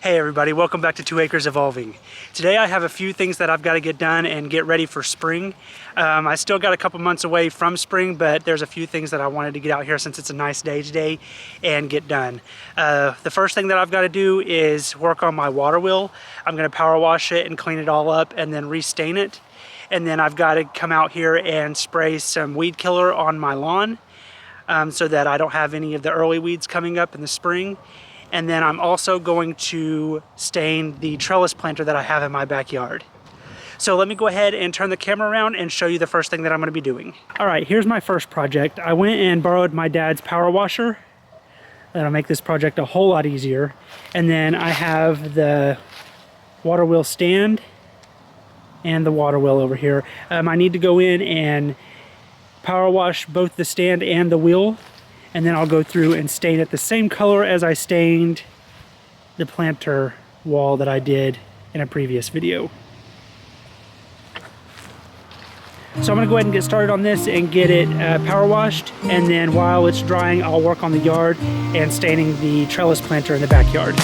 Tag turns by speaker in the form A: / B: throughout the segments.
A: Hey everybody, welcome back to 2 Acres Evolving. Today I have a few things that I've got to get done and get ready for spring. I still got a couple months away from spring, but there's a few things that I wanted to get out here since it's a nice day today and get done. The first thing that I've got to do is work on my water wheel. I'm going to power wash it and clean it all up and then restain it. And then I've got to come out here and spray some weed killer on my lawn so that I don't have any of the early weeds coming up in the spring. And then I'm also going to stain the trellis planter that I have in my backyard. So let me go ahead and turn the camera around and show you the first thing that I'm going to be doing. All right, here's my first project. I went and borrowed my dad's power washer. That'll make this project a whole lot easier. And then I have the water wheel stand and the water wheel over here. I need to go in and power wash both the stand and the wheel. And then I'll go through and stain it the same color as I stained the planter wall that I did in a previous video. So I'm going to go ahead and get started on this and get it power washed, and then while it's drying I'll work on the yard and staining the trellis planter in the backyard.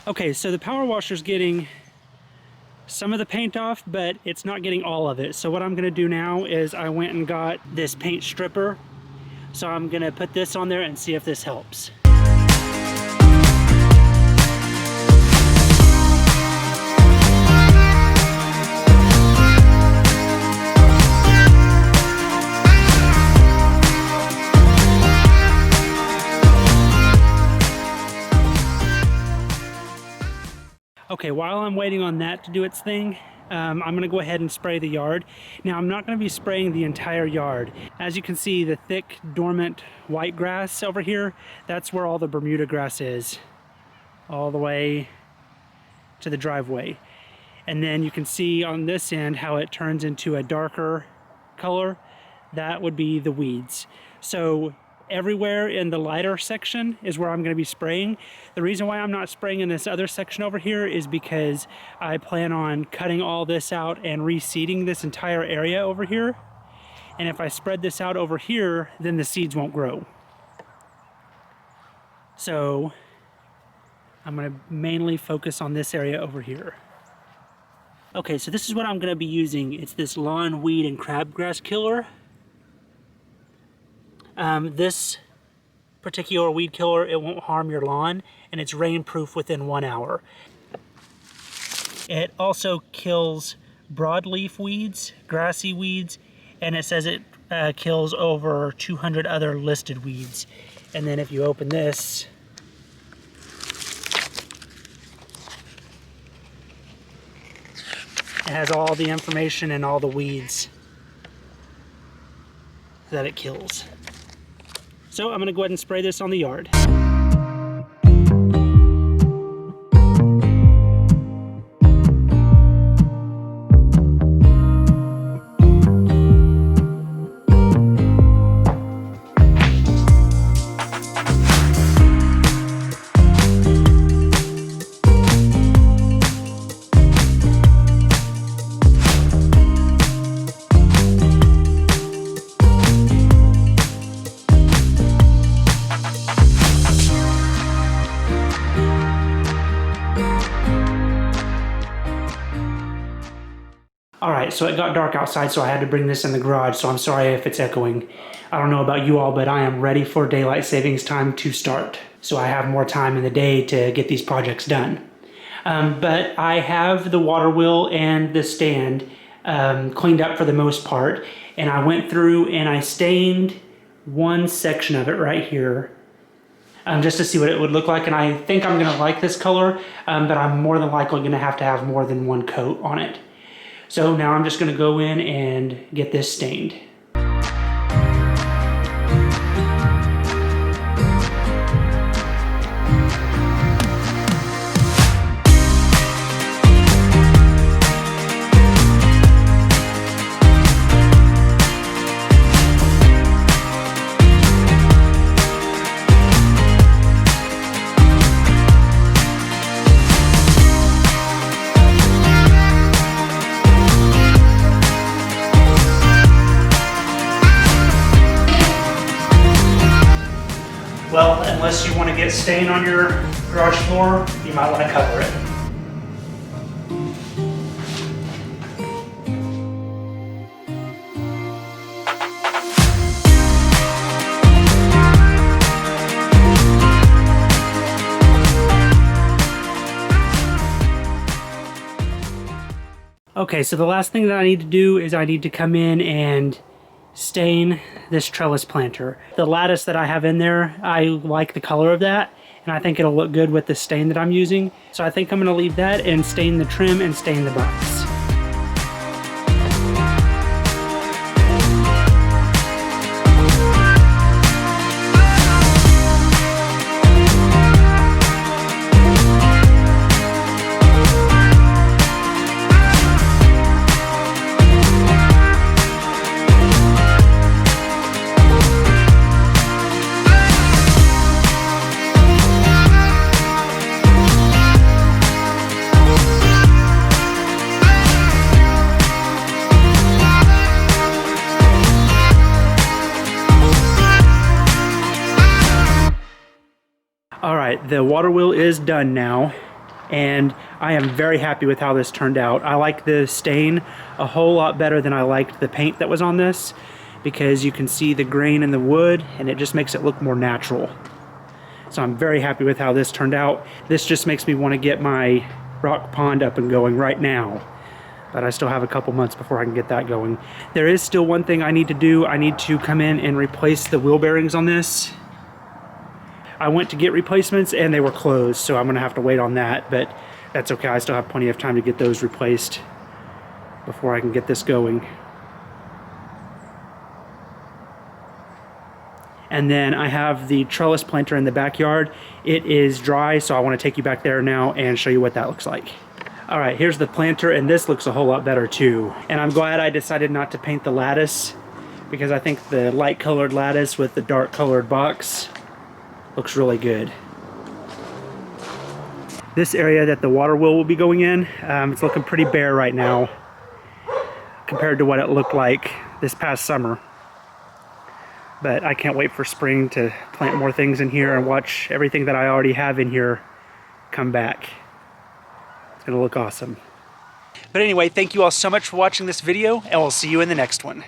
A: Okay, so the power washer's getting some of the paint off, but it's not getting all of it. So what I'm gonna do now is I went and got this paint stripper. So I'm gonna put this on there and see if this helps. Okay, while I'm waiting on that to do its thing, I'm going to go ahead and spray the yard. Now, I'm not going to be spraying the entire yard. As you can see, the thick, dormant white grass over here, that's where all the Bermuda grass is, all the way to the driveway. And then you can see on this end how it turns into a darker color. That would be the weeds. So everywhere in the lighter section is where I'm going to be spraying. The reason why I'm not spraying in this other section over here is because I plan on cutting all this out and reseeding this entire area over here. And if I spread this out over here, then the seeds won't grow. So I'm going to mainly focus on this area over here. Okay, so this is what I'm going to be using. It's this lawn weed and crabgrass killer. This particular weed killer, it won't harm your lawn, and it's rain-proof within 1 hour. It also kills broadleaf weeds, grassy weeds, and it says it kills over 200 other listed weeds. And then if you open this, it has all the information and all the weeds that it kills. So I'm going to go ahead and spray this on the yard. Alright, so it got dark outside, so I had to bring this in the garage, so I'm sorry if it's echoing. I don't know about you all, but I am ready for daylight savings time to start. So I have more time in the day to get these projects done. But I have the water wheel and the stand cleaned up for the most part. And I went through and I stained one section of it right here, just to see what it would look like. And I think I'm gonna like this color, but I'm more than likely gonna have to have more than one coat on it. So now I'm just gonna go in and get this stained. Well, unless you want to get stain on your garage floor, you might want to cover it. Okay, so the last thing that I need to do is I need to come in and stain this trellis planter. The lattice that I have in there, I like the color of that, and I think it'll look good with the stain that I'm using. So I think I'm gonna leave that and stain the trim and stain the box. All right, the water wheel is done now, and I am very happy with how this turned out. I like the stain a whole lot better than I liked the paint that was on this, because you can see the grain in the wood and it just makes it look more natural. So I'm very happy with how this turned out. This just makes me want to get my rock pond up and going right now, but I still have a couple months before I can get that going. There is still one thing I need to do. I need to come in and replace the wheel bearings on this. I went to get replacements and they were closed, so I'm gonna have to wait on that, but that's okay. I still have plenty of time to get those replaced before I can get this going. And then I have the trellis planter in the backyard. It is dry, so I want to take you back there now and show you what that looks like. All right, here's the planter, and this looks a whole lot better too. And I'm glad I decided not to paint the lattice, because I think the light colored lattice with the dark colored box looks really good. This area that the water wheel will be going in, it's looking pretty bare right now compared to what it looked like this past summer. But I can't wait for spring to plant more things in here and watch everything that I already have in here come back. It's gonna look awesome. But anyway, thank you all so much for watching this video, and we'll see you in the next one.